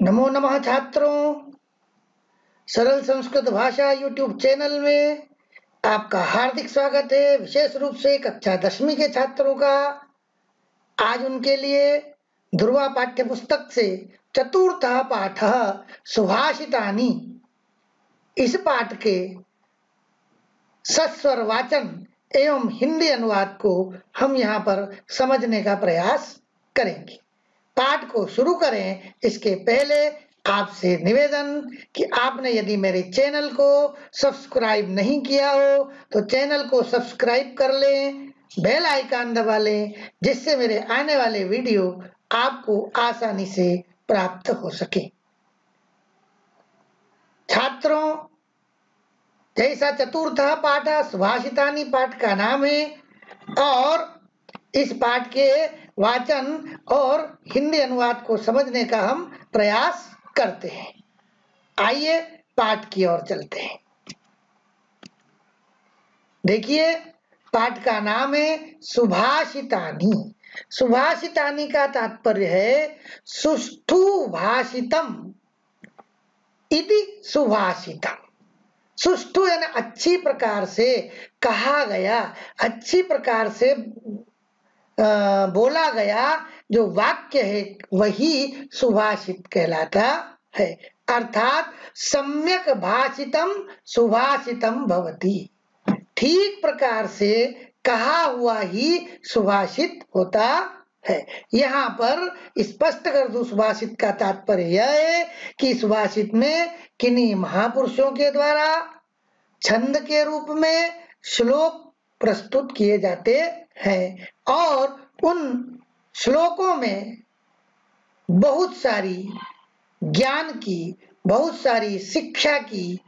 नमो नमः छात्रों, सरल संस्कृत भाषा यूट्यूब चैनल में आपका हार्दिक स्वागत है। विशेष रूप से कक्षा 10वीं के छात्रों का आज उनके लिए ध्रुवा पाठ्य पुस्तक से चतुर्थः पाठः सुभाषितानि, इस पाठ के सस्वर वाचन एवं हिंदी अनुवाद को हम यहाँ पर समझने का प्रयास करेंगे। पाठ को शुरू करें इसके पहले आपसे निवेदन कि आपने यदि मेरे चैनल को सब्सक्राइब नहीं किया हो तो चैनल को सब्सक्राइब कर लें, बेल आइकन दबा लें, जिससे मेरे आने वाले वीडियो आपको आसानी से प्राप्त हो सके। छात्रों, जैसा चतुर्थः पाठ सुभाषितानि पाठ का नाम है और इस पाठ के वाचन और हिंदी अनुवाद को समझने का हम प्रयास करते हैं। आइए पाठ की ओर चलते हैं। देखिए, पाठ का नाम है सुभाषितानि। सुभाषितानि का तात्पर्य है सुष्ठु भाषितम इति सुभाषितम। सुष्ठु यानी अच्छी प्रकार से कहा गया, अच्छी प्रकार से बोला गया जो वाक्य है वही सुभाषित कहलाता है। अर्थात सम्यक भाषितम सुभाषितम भवति। ठीक प्रकार से कहा हुआ ही सुभाषित होता है। यहाँ पर स्पष्ट कर दूं, सुभाषित का तात्पर्य यह है कि सुभाषित में किन्हीं महापुरुषों के द्वारा छंद के रूप में श्लोक प्रस्तुत किए जाते हैं और उन श्लोकों में बहुत सारी ज्ञान की, बहुत सारी शिक्षा की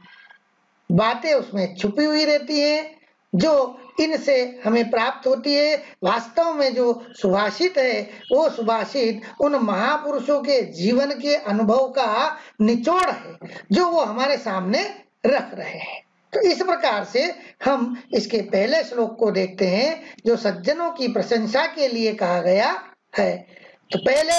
बातें उसमें छुपी हुई रहती हैं जो इनसे हमें प्राप्त होती है। वास्तव में जो सुभाषित है वो सुभाषित उन महापुरुषों के जीवन के अनुभव का निचोड़ है जो वो हमारे सामने रख रहे हैं। तो इस प्रकार से हम इसके पहले श्लोक को देखते हैं जो सज्जनों की प्रशंसा के लिए कहा गया है। तो पहले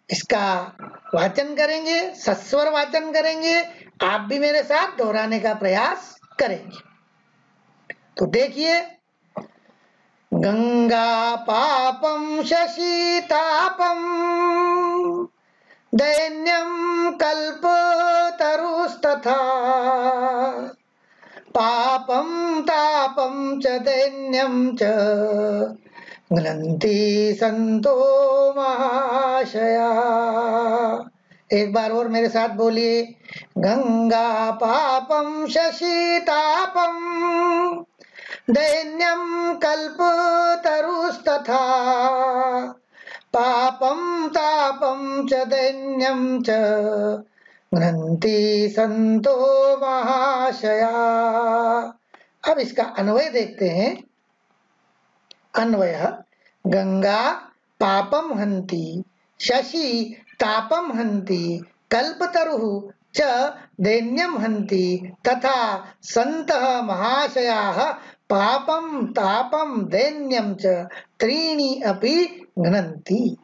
इसका वाचन करेंगे, सस्वर वाचन करेंगे। आप भी मेरे साथ दोहराने का प्रयास करेंगे। तो देखिए, गंगा पापम शशि तापम दैन्यम कल्पतरुस्तथा पापम तापम च दैन्यम च गृह्णन्ति संतो महाशया। एक बार और मेरे साथ बोलिए, गंगा पापम शशि तापम दैन्यम कल्पतरुस्तथा पापम तापम च दैन्यम च गृह्णन्ति संतो महाशया। अब इसका अन्वय देखते हैं। अन्वय, गंगा पापम हन्ति शशि तापम हन्ति कल्पतरुः च दैन्यम हन्ति तथा सन्तः महाशयाः पापम तापम दैन्यम च त्रीणि अपि गृह्णन्ति।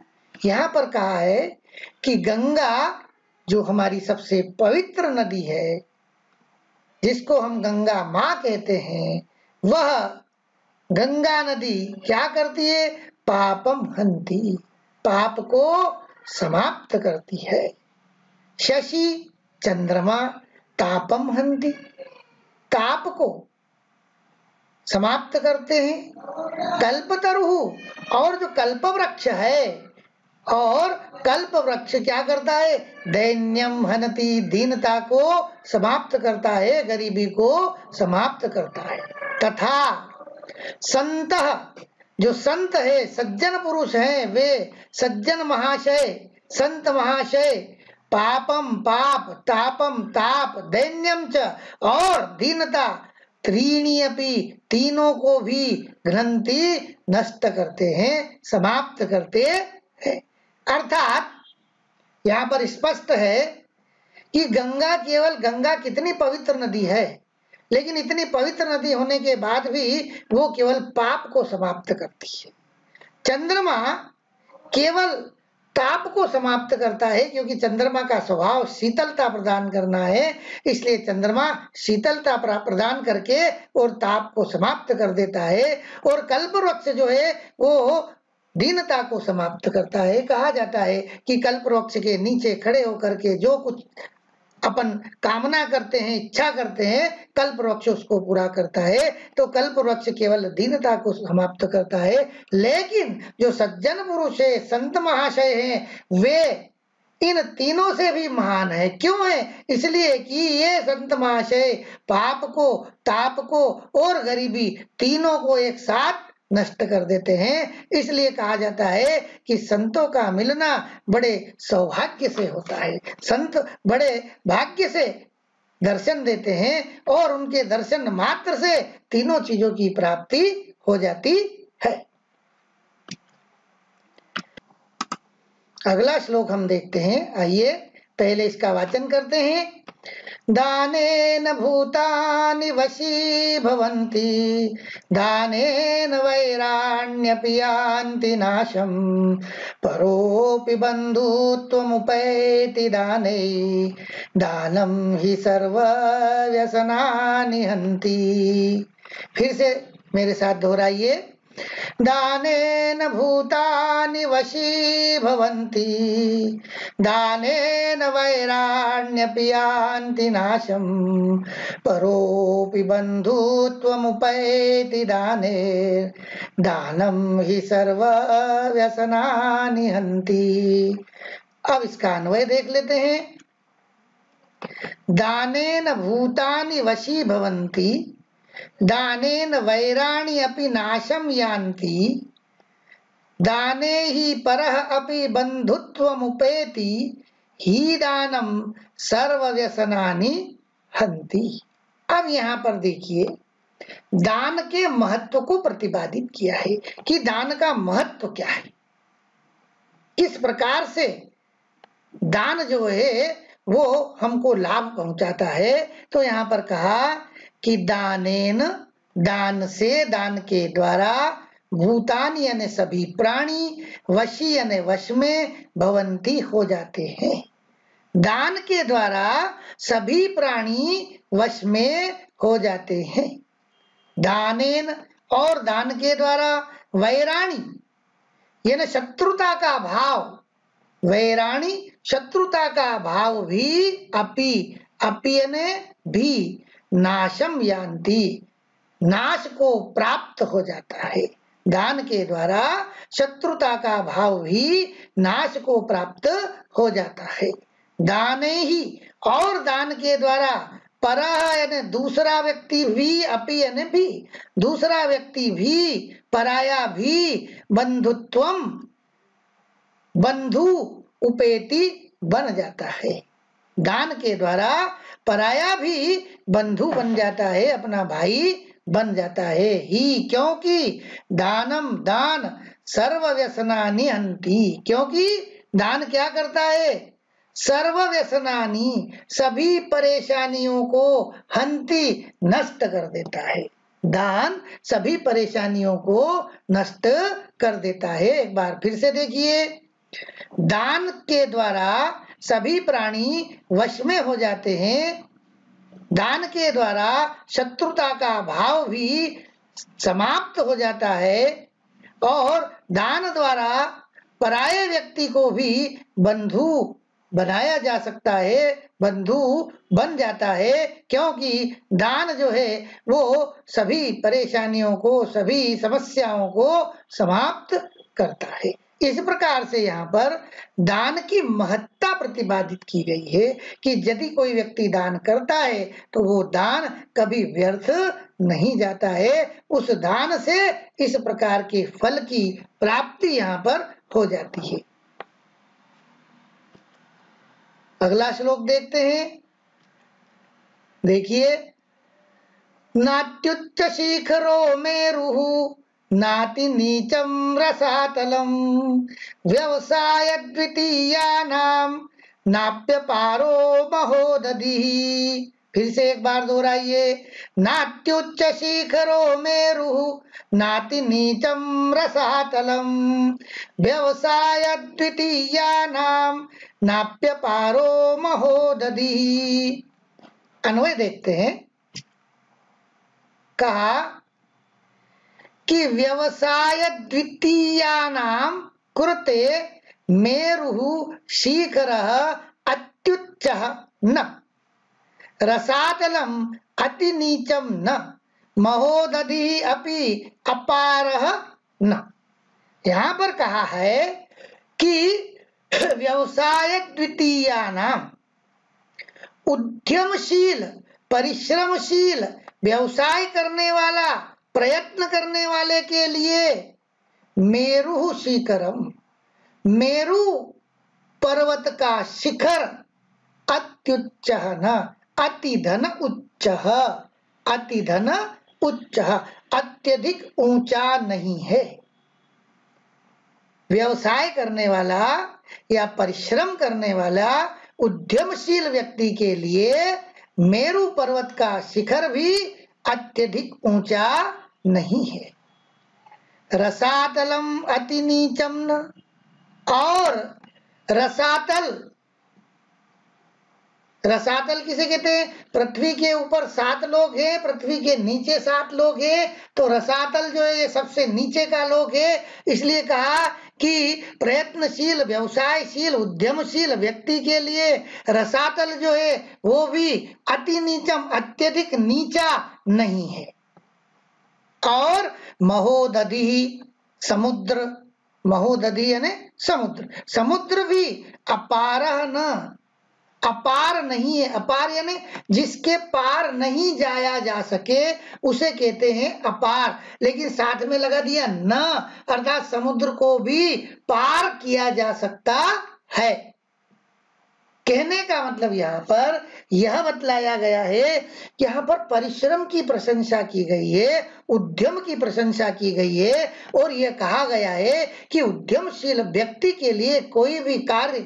यहाँ पर कहा है कि गंगा जो हमारी सबसे पवित्र नदी है, जिसको हम गंगा माँ कहते हैं, वह गंगा नदी क्या करती है? पापम हन्ति, पाप को समाप्त करती है। शशि चंद्रमा तापम हन्ति, ताप को समाप्त करते हैं। कल्पतरु, और जो कल्प वृक्ष है, और कल्प वृक्ष क्या करता है? दैन्यम हनति, दीनता को समाप्त करता है, गरीबी को समाप्त करता है। तथा संतः, जो संत है, सज्जन पुरुष हैं, वे सज्जन महाशय, संत महाशय, पापम पाप, तापम ताप, दैन्यम च, और दीनता, त्रीणि अपि, तीनों को भी गृह्णन्ति, नष्ट करते हैं, समाप्त करते हैं। अर्थात यहाँ पर स्पष्ट है कि गंगा, केवल गंगा कितनी पवित्र नदी है, लेकिन इतनी पवित्र नदी होने के बाद भी वो केवल पाप को समाप्त करती है। चंद्रमा केवल ताप को समाप्त करता है, क्योंकि चंद्रमा का स्वभाव शीतलता प्रदान करना है, इसलिए चंद्रमा शीतलता प्रदान करके और ताप को समाप्त कर देता है। और कल्पवृक्ष जो है वो दीनता को समाप्त करता है। कहा जाता है कि कल्पवृक्ष के नीचे खड़े होकर के जो कुछ अपन कामना करते हैं, इच्छा करते हैं, कल्पवृक्ष उसको पूरा करता है। तो कल्पवृक्ष केवल दीनता को समाप्त करता है, लेकिन जो सज्जन पुरुष है, संत महाशय हैं, वे इन तीनों से भी महान है। क्यों है? इसलिए कि ये संत महाशय पाप को, ताप को और गरीबी तीनों को एक साथ नष्ट कर देते हैं। इसलिए कहा जाता है कि संतों का मिलना बड़े सौभाग्य से होता है। संत बड़े भाग्य से दर्शन देते हैं और उनके दर्शन मात्र से तीनों चीजों की प्राप्ति हो जाती है। अगला श्लोक हम देखते हैं। आइए पहले इसका वाचन करते हैं। दानेन भूतानि वशी भवन्ति, दानेन वैराण्यपि यान्ति नाशम्, परोऽपि बन्धुत्वमुपैति दाने, दानं हि सर्वव्यसनानि हन्ति। फिर से मेरे साथ दोहराइए। दानेन भूतानि वशी भवन्ति, दानेन वैराण्यपि यान्ति नाशम्, परोऽपि बन्धुत्वमुपैति दाने, दानं हि सर्वव्यसनानि हन्ति। अब इसका अन्वय देख लेते हैं। दानेन भूतानि वशी भवन्ति, दानेन वैराणि अपि नाशम यान्ति, दाने ही परः अपि बंधुत्वमुपेति, ही दानम सर्वव्यसनानि हन्ति। अब यहाँ पर देखिए, दान के महत्व को प्रतिपादित किया है कि दान का महत्व क्या है, किस प्रकार से दान जो है वो हमको लाभ पहुंचाता है। तो यहाँ पर कहा कि दानेन, दान से, दान के द्वारा, भूतानि यानी सभी प्राणी, वशी यानी वश में, भवंती हो जाते हैं। दान के द्वारा सभी प्राणी वश में हो जाते हैं। दानेन, और दान के द्वारा, वैराणी यानी शत्रुता का भाव, वैराणी शत्रुता का भाव भी, अपि, अपि यानी भी, नाशम यान्ति, नाश को प्राप्त हो जाता है। दान के द्वारा शत्रुता का भाव भी नाश को प्राप्त हो जाता है। दाने ही, और दान के द्वारा, परः यानी दूसरा व्यक्ति भी, अपि यानी भी, दूसरा व्यक्ति भी, पराया भी, बंधुत्वम, बंधु, उपेति बन जाता है। दान के द्वारा पराया भी बंधु बन जाता है, अपना भाई बन जाता है। ही, क्योंकि दानम, दान सर्वव्यसनानि हन्ति, क्योंकि दान क्या करता है? सर्वव्यसनानि, सभी परेशानियों को, हन्ति नष्ट कर देता है। दान सभी परेशानियों को नष्ट कर देता है। एक बार फिर से देखिए, दान के द्वारा सभी प्राणी वश में हो जाते हैं। दान के द्वारा शत्रुता का भाव भी समाप्त हो जाता है, और दान द्वारा पराये व्यक्ति को भी बंधु बनाया जा सकता है, बंधु बन जाता है, क्योंकि दान जो है वो सभी परेशानियों को, सभी समस्याओं को समाप्त करता है। इस प्रकार से यहाँ पर दान की महत्ता प्रतिपादित की गई है कि यदि कोई व्यक्ति दान करता है तो वो दान कभी व्यर्थ नहीं जाता है। उस दान से इस प्रकार के फल की प्राप्ति यहाँ पर हो जाती है। अगला श्लोक देखते हैं। देखिए, नात्युच्च शिखरो मेरुः, नाति नीचम रसातलम, व्यवसाय द्वितीयानां नाप्य पारो महोदधिः, फिर से एक बार दोहराइए। नात्युच्च शिखरो मेरु नाति नीचम रसातलम व्यवसाय द्वितीयानाम नाप्य पारो महोदधि। अन्वय देखते हैं। कहा कि व्यवसाय द्वितीयानाम कृते मेरुः शिखरः अत्युच्चः न रसातलम अति नीचम न महोदधि अपि अपारः न। यहां पर कहा है कि व्यवसाय द्वितीयानाम, उद्यमशील परिश्रमशील व्यवसाय करने वाला प्रयत्न करने वाले के लिए मेरु शिखरम, मेरु पर्वत का शिखर अत्युच्च न अतिधन उच्च, अतिधन उच्च अत्यधिक ऊंचा नहीं है। व्यवसाय करने वाला या परिश्रम करने वाला उद्यमशील व्यक्ति के लिए मेरु पर्वत का शिखर भी अत्यधिक ऊंचा नहीं है। रसातलम अति नीचम न, और रसातल, रसातल किसे कहते हैं? पृथ्वी के ऊपर 7 लोग हैं, पृथ्वी के नीचे 7 लोग हैं, तो रसातल जो है ये सबसे नीचे का लोग है। इसलिए कहा कि प्रयत्नशील व्यवसायशील उद्यमशील व्यक्ति के लिए रसातल जो है वो भी अति नीचम अत्यधिक नीचा नहीं है। और महोदधि समुद्र, महोदधि यानी समुद्र, समुद्र भी अपारह न, अपार नहीं है। अपार यानी जिसके पार नहीं जाया जा सके उसे कहते हैं अपार, लेकिन साथ में लगा दिया न, अर्थात समुद्र को भी पार किया जा सकता है। कहने का मतलब यहाँ पर यह बतलाया गया है कि यहाँ पर परिश्रम की प्रशंसा की गई है, उद्यम की प्रशंसा की गई है, और यह कहा गया है कि उद्यमशील व्यक्ति के लिए कोई भी कार्य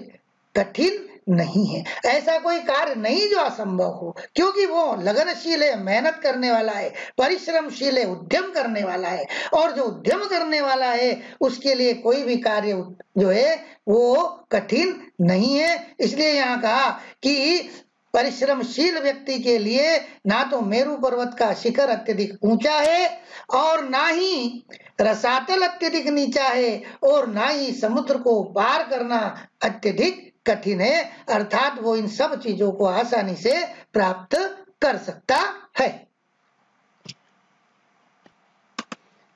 कठिन नहीं है। ऐसा कोई कार्य नहीं जो असंभव हो, क्योंकि वो लगनशील है, मेहनत करने वाला है, परिश्रमशील है, उद्यम करने वाला है, और जो उद्यम करने वाला है उसके लिए कोई भी कार्य जो है वो कठिन नहीं है। इसलिए यहाँ कहा कि परिश्रमशील व्यक्ति के लिए ना तो मेरु पर्वत का शिखर अत्यधिक ऊंचा है, और ना ही रसातल अत्यधिक नीचा है, और ना ही समुद्र को पार करना अत्यधिक कठिन है, अर्थात वो इन सब चीजों को आसानी से प्राप्त कर सकता है।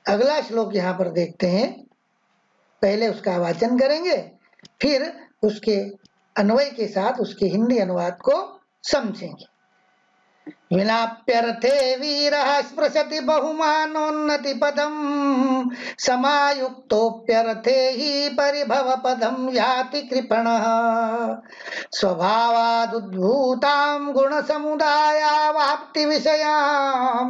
अगला श्लोक यहाँ पर देखते हैं। पहले उसका वाचन करेंगे, फिर उसके अन्वय के साथ उसके हिंदी अनुवाद को समझेंगे। विनाप्यर्थे वीरः स्पृशति बहुमानोन्नति पदम समायुक्तोप्यर्थे हि परिभव पदम याति कृपणः स्वभावादुद्भूतां गुणसमुदायावाप्ति विषयां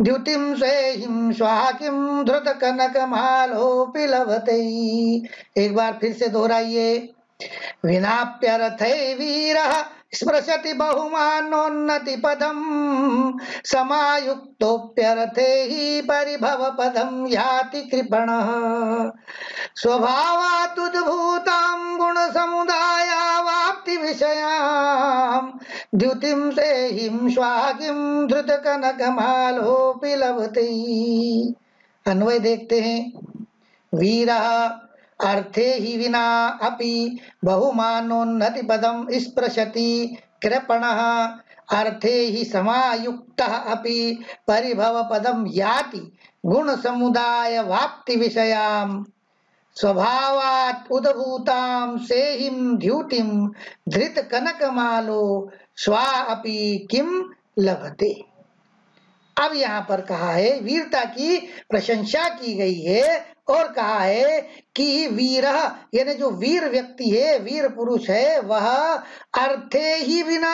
द्युतिं स्वेहिं स्वाकिं धृत कनकमालोऽपि लभते। एक बार फिर से दोहराइए। विनाप्यर्थे वीरः स्पृशति बहुमानोन्नति पदम समायुक्तोप्यर्थे हि परिभव पदम याति कृपणः स्वभावादुद्भूतां गुणसमुदायावाप्ति विषयां द्युतिं सेहिं स्वाकिं धृत कनकमालोऽपि लभते। अन्वय देखते हैं। वीरः अर्थे हि विना अपि बहुमानोन्नति पदम स्पृशति कृपणः अर्थे हि समायुक्तः अपि परिभव पदम याति गुण समुदाय वाप्ति विषयां स्वभावात् उद्भूतां सेहिं द्युतिं धृत कनकमालो स्वा अपि किं लभते। अब यहाँ पर कहा है वीरता की प्रशंसा की गई है, और कहा है कि वीर यानी जो वीर व्यक्ति है, वीर पुरुष है, वह अर्थे ही बिना,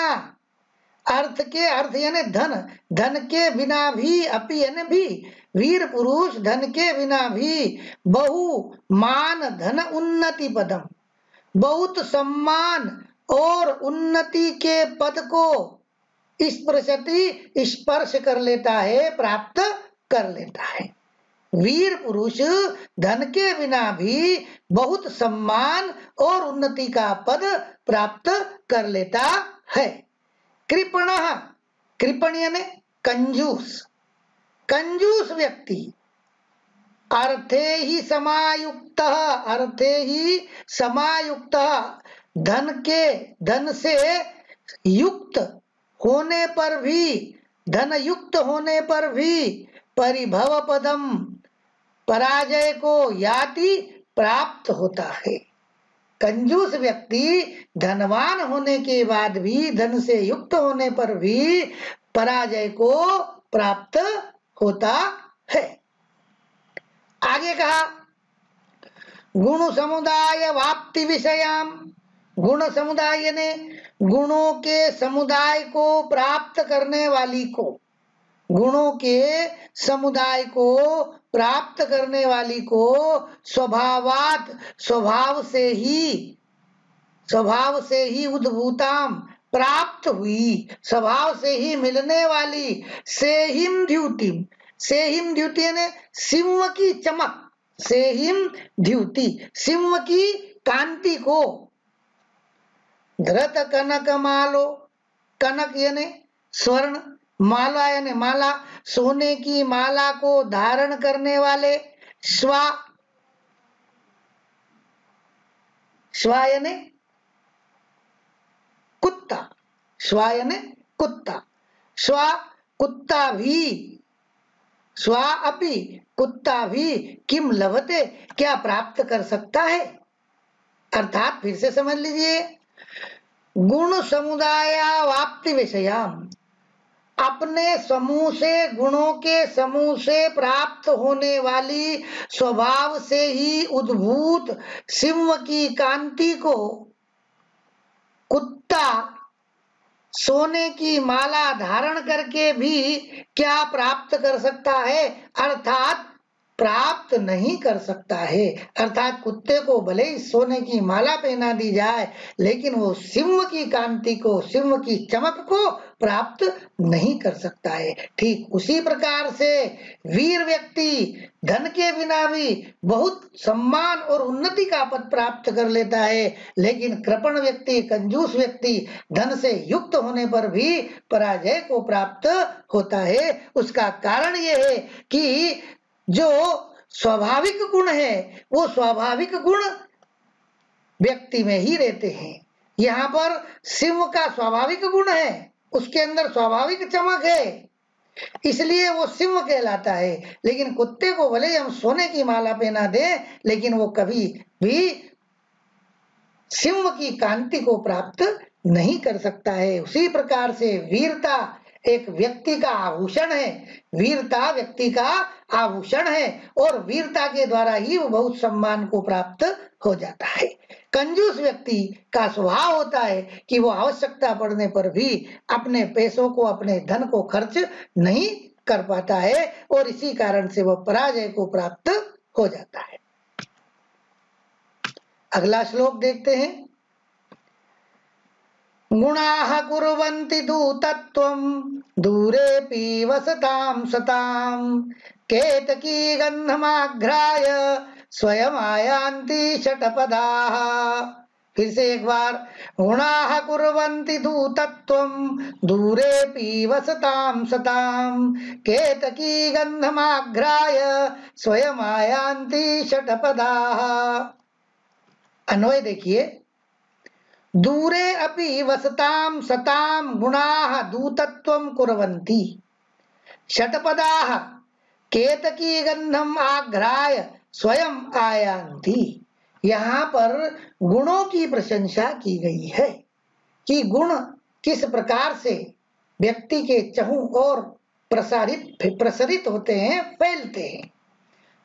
अर्थ के अर्थ यानी धन, धन के बिना भी, अपि यानी भी, वीर पुरुष धन के बिना भी बहु मान धन उन्नति पदम, बहुत सम्मान और उन्नति के पद को स्पृशति स्पर्श कर लेता है, प्राप्त कर लेता है। वीर पुरुष धन के बिना भी बहुत सम्मान और उन्नति का पद प्राप्त कर लेता है। कृपणः, कृपण यानी कंजूस, कंजूस व्यक्ति अर्थे ही समायुक्त, अर्थे ही समायुक्त, धन से युक्त होने पर भी, धन युक्त होने पर भी परिभव पदम, पराजय को याति, प्राप्त होता है। कंजूस व्यक्ति धनवान होने के बाद भी, धन से युक्त होने पर भी पराजय को प्राप्त होता है। आगे कहा गुण समुदाय वाप्ति विषयाम, गुण समुदाय ने गुणों के समुदाय को प्राप्त करने वाली को, गुणों के समुदाय को प्राप्त करने वाली को स्वभावात, स्वभाव से ही उद्भूताम, प्राप्त हुई, स्वभाव से ही मिलने वाली, सेहिम द्युतिम, सेहिम द्युति ने सिंह की चमक, सेहिम द्युति सिंह की कांति को, धृत कनक मालो, कनक यानी स्वर्ण, माला यानी माला, सोने की माला को धारण करने वाले, श्वा, श्वा यानी कुत्ता, श्वा यानी कुत्ता, श्वा कुत्ता भी, श्वा अपि कुत्ता भी किम लभते, क्या प्राप्त कर सकता है। अर्थात फिर से समझ लीजिए, गुण समुदाय वाप्ति विषयाम, अपने समूह से, गुणों के समूह से प्राप्त होने वाली, स्वभाव से ही उद्भूत सिंह की कांति को कुत्ता सोने की माला धारण करके भी क्या प्राप्त कर सकता है, अर्थात प्राप्त नहीं कर सकता है। अर्थात कुत्ते को भले ही सोने की माला पहना दी जाए, लेकिन वो सिंह की कांति को, सिंह की चमक को प्राप्त नहीं कर सकता है। ठीक उसी प्रकार से वीर व्यक्ति धन के बिना भी बहुत सम्मान और उन्नति का पद प्राप्त कर लेता है, लेकिन कृपण व्यक्ति, कंजूस व्यक्ति धन से युक्त होने पर भी पराजय को प्राप्त होता है। उसका कारण यह है कि जो स्वाभाविक गुण है, वो स्वाभाविक गुण व्यक्ति में ही रहते हैं। यहाँ पर सिंह का स्वाभाविक गुण है, उसके अंदर स्वाभाविक चमक है, इसलिए वो सिंह कहलाता है। लेकिन कुत्ते को भले हम सोने की माला पहना दें, लेकिन वो कभी भी सिंह की कांति को प्राप्त नहीं कर सकता है। उसी प्रकार से वीरता एक व्यक्ति का आभूषण है, वीरता व्यक्ति का आभूषण है, और वीरता के द्वारा ही वो बहुत सम्मान को प्राप्त हो जाता है। कंजूस व्यक्ति का स्वभाव होता है कि वो आवश्यकता पड़ने पर भी अपने पैसों को, अपने धन को खर्च नहीं कर पाता है, और इसी कारण से वह पराजय को प्राप्त हो जाता है। अगला श्लोक देखते हैं। गुणाः कुर्वन्ति दूतत्वं दूरेऽपि वसतां सतां, केतकी गन्धमाघ्राय स्वयं आयान्ति षट्पदाः। फिर से एक बार, गुणाः कुर्वन्ति दूतत्वं दूरेऽपि वसतां सतां, केतकी गन्धमाघ्राय स्वयं आयान्ति षट्पदाः। अन्वय देखिए, दूरे अपि वसतां सतां गुणाः दूतत्वं कुर्वन्ति, षट्पदाः केतकी गंधम आघ्राय स्वयं आयान्ति। यहाँ पर गुणों की प्रशंसा की गई है कि गुण किस प्रकार से व्यक्ति के चहुं और प्रसरित होते हैं, फैलते हैं।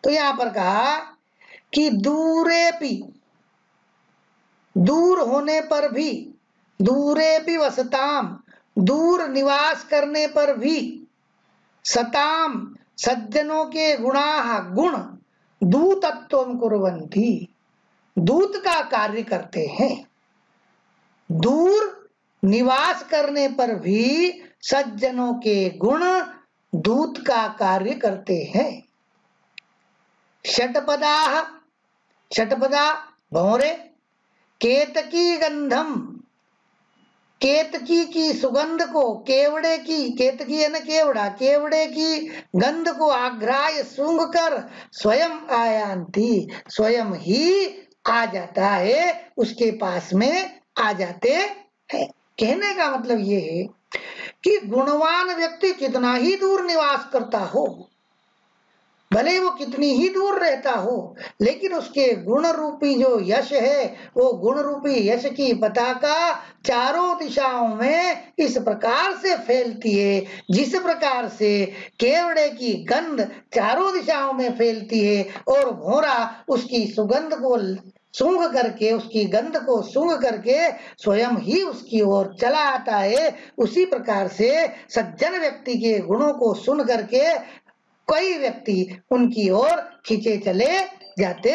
तो यहाँ पर कहा कि दूरेपि, दूर होने पर भी, दूरेपि वसताम, दूर निवास करने पर भी, सताम सज्जनों के गुणाः गुण, दूतत्वं कुर्वन्ति, दूत का कार्य करते हैं। दूर निवास करने पर भी सज्जनों के गुण दूत का कार्य करते हैं। षटपदा, षटपदा भौरे, केतकी गंधम, केतकी की सुगंध को, केवड़े की, केतकी है ना केवड़ा, केवड़े की गंध को आग्राह्य सूंघ कर स्वयं आयांती, स्वयं ही आ जाता है, उसके पास में आ जाते हैं। कहने का मतलब ये है कि गुणवान व्यक्ति कितना ही दूर निवास करता हो, भले वो कितनी ही दूर रहता हो, लेकिन उसके गुण रूपी जो यश है, वो गुण रूपी यश की पताका चारों दिशाओं में इस प्रकार से फैलती है, जिस प्रकार से केवड़े की गंध चारों दिशाओं में फैलती है और भौरा उसकी सुगंध को सूंघ करके, उसकी गंध को सूंघ करके स्वयं ही उसकी ओर चला आता है, उसी प्रकार से सज्जन व्यक्ति के गुणों को सुन करके कई व्यक्ति उनकी ओर खींचे चले जाते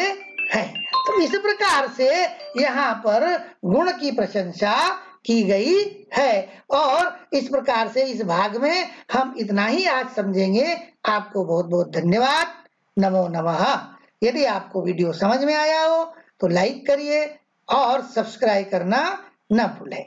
हैं। तो इस प्रकार से यहाँ पर गुण की प्रशंसा की गई है और इस प्रकार से इस भाग में हम इतना ही आज समझेंगे। आपको बहुत बहुत धन्यवाद। नमो नमः। यदि आपको वीडियो समझ में आया हो तो लाइक करिए और सब्सक्राइब करना न भूलें।